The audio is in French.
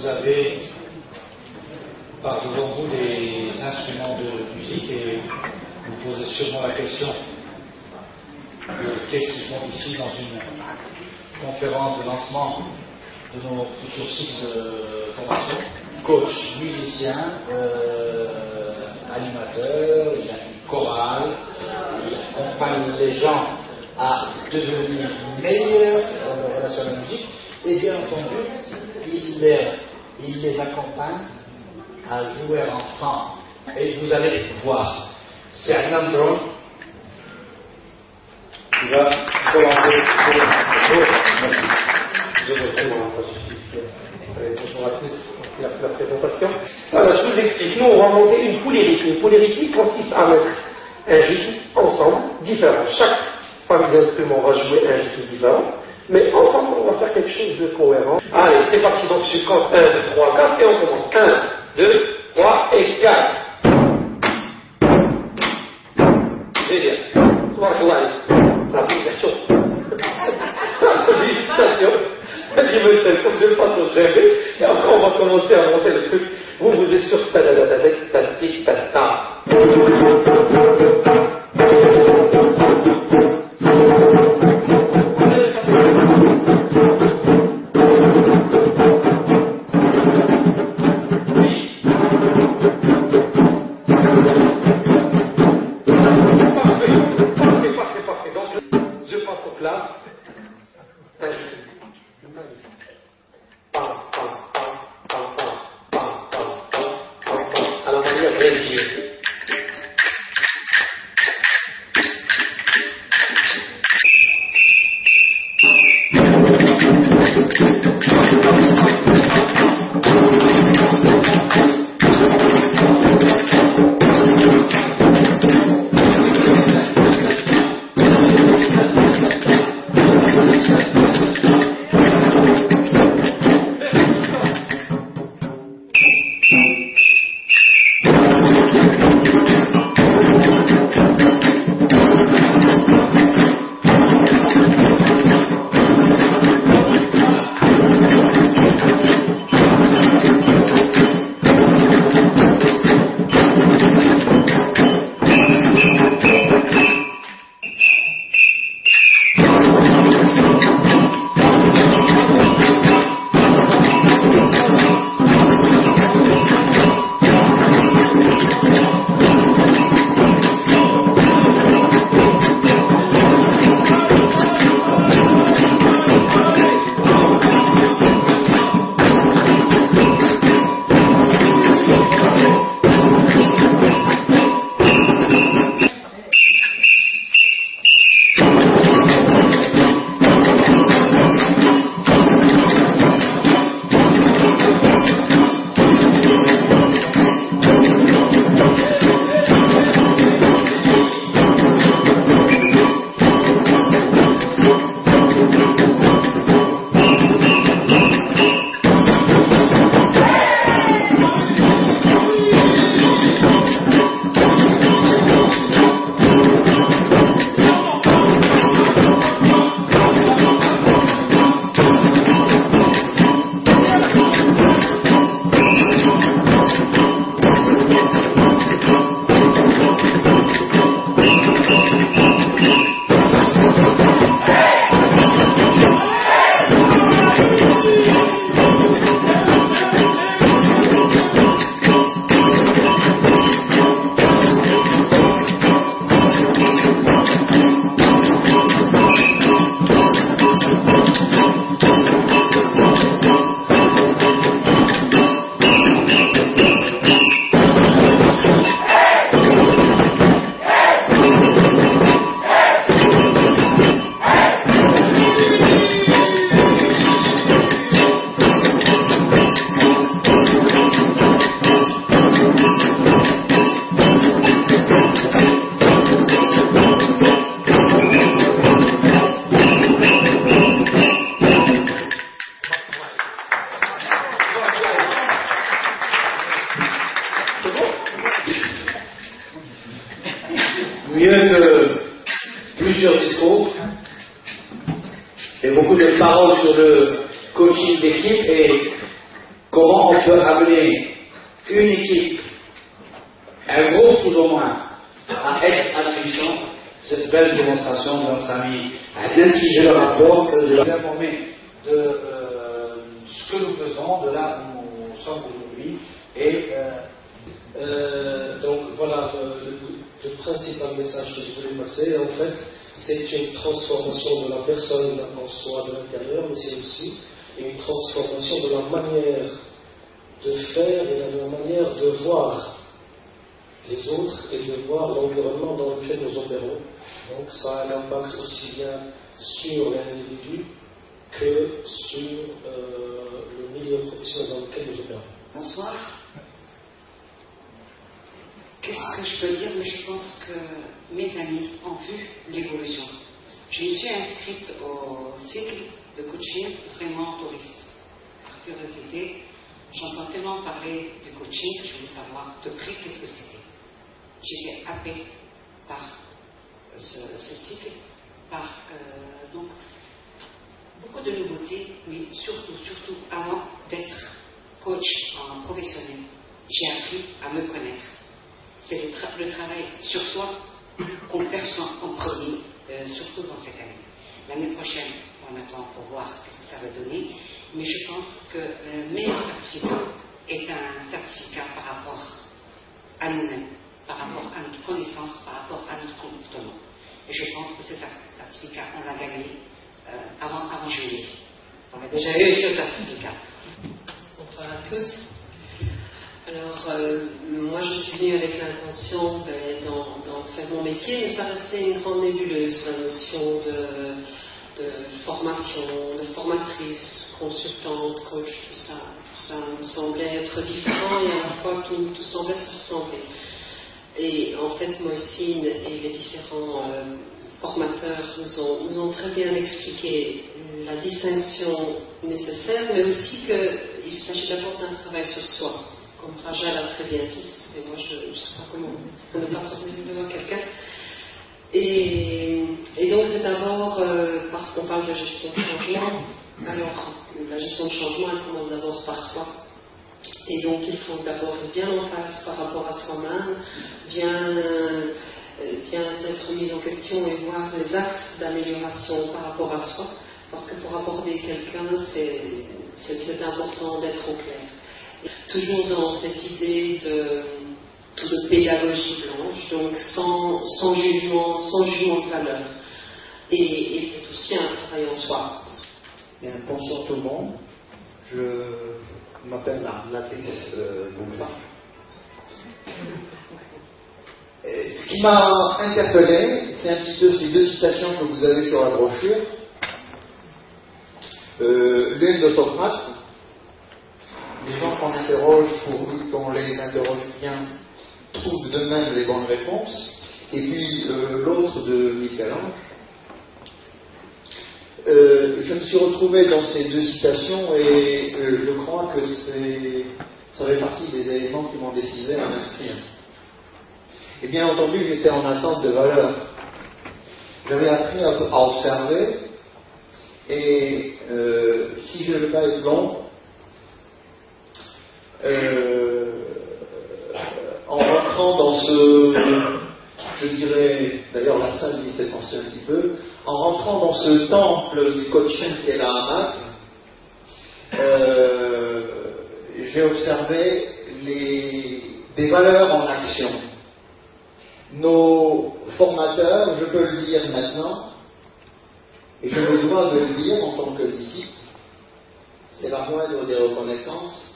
vous avez par devant vous des instruments de musique et vous posez sûrement la question de qu'est-ce qu'ils font ici dans une conférence de lancement de nos futurs cycles de formation. Coach, musicien, animateur, il y a une chorale, il accompagne les gens à devenir meilleurs dans leur relation à la musique et bien entendu, il les accompagne à jouer ensemble. Et vous allez voir, c'est un drone qui va commencer. Merci. Je bonjour à tous pour la présentation. Alors, je vous explique. Nous, on va monter une poule rythmique. Une poule rythmique consiste à mettre un rythme ensemble, différent. Chaque famille d'instruments va jouer un rythme différent, mais ensemble, on va faire quelque chose de cohérent. Allez, c'est parti. Donc, je compte 1, 2, 3, 4 et on commence. 1, 2, 3 et 4. Génial. Ça bouge la chose. Félicitations. Je ne pas trop gérer. Et après, on va commencer à monter le truc. Vous êtes sur ta. Parfait. Donc, je passe au plat. À la manière brésilienne. mieux que plusieurs discours et beaucoup de paroles sur le coaching d'équipe et comment on peut amener une équipe, un groupe tout au moins, à être attrichant, cette belle démonstration de notre ami Adel, qui, je le rapporte, de l'informer de ce que nous faisons, de là où nous sommes aujourd'hui, et donc voilà le principal message que je voulais passer. En fait, c'est une transformation de la personne en soi de l'intérieur, mais c'est aussi une transformation de la manière de faire et de la manière de voir les autres et de voir l'environnement dans lequel nous opérons. Donc ça a un impact aussi bien sur l'individu que sur le milieu professionnel dans lequel nous opérons. Bonsoir. Qu'est-ce que je peux dire? Mais je pense que mes amis ont vu l'évolution. Je me suis inscrite au cycle de coaching vraiment touriste. Par curiosité, j'entends tellement parler du coaching que je voulais savoir de près qu'est-ce que c'était. J'étais happée par ce cycle, par donc beaucoup de nouveautés, mais surtout avant d'être coach en professionnel, j'ai appris à me connaître. C'est le travail sur soi qu'on perçoit en premier, surtout dans cette année. L'année prochaine, on attend pour voir ce que ça va donner, mais je pense que le meilleur certificat est un certificat par rapport à nous-mêmes, par rapport à notre connaissance, par rapport à notre comportement. Et je pense que ce certificat, on l'a gagné avant juillet. On a déjà eu ce certificat. Bonsoir à tous. Alors, moi je suis venue avec l'intention d'en faire mon métier, mais ça restait une grande nébuleuse, la notion de formation, de formatrice, consultante, coach, tout ça me semblait être différent et à la fois tout semblait se ressembler. Et en fait, Moïsine et les différents formateurs nous ont très bien expliqué la distinction nécessaire, mais aussi qu'il s'agit d'abord d'un travail sur soi. Comme Rachel a très bien dit, excusez-moi, je ne sais pas comment on ne pas transmettre devant quelqu'un. Et donc c'est d'abord parce qu'on parle de gestion de changement. Alors la gestion de changement, elle commence d'abord par soi. Et donc il faut d'abord être bien en face par rapport à soi-même, bien être mis en question et voir les axes d'amélioration par rapport à soi. Parce que pour aborder quelqu'un, c'est important d'être au clair. Toujours dans cette idée de pédagogie blanche, donc sans jugement de valeur. Et c'est aussi un travail en soi. Bien, bonsoir tout le monde. Je m'appelle Latrice Boumba. Ce qui m'a interpellé, c'est un petit peu ces deux citations que vous avez sur la brochure. L'une de Socrate. Les gens qu'on interroge, qu'on les interroge bien, trouvent d'eux-mêmes les bonnes réponses. Et puis l'autre de Michel-Ange. Je me suis retrouvé dans ces deux citations et je crois que ça fait partie des éléments qui m'ont décidé à m'inscrire. Et bien entendu, j'étais en attente de valeur. J'avais appris à observer et si je ne veux pas être long, en rentrant dans je dirais, d'ailleurs la salle m'y fait penser un petit peu, en rentrant dans ce temple du coaching qu'est la Hamac, j'ai observé des valeurs en action. Nos formateurs, je peux le dire maintenant, et je me dois de le dire en tant que disciple, c'est la moindre des reconnaissances,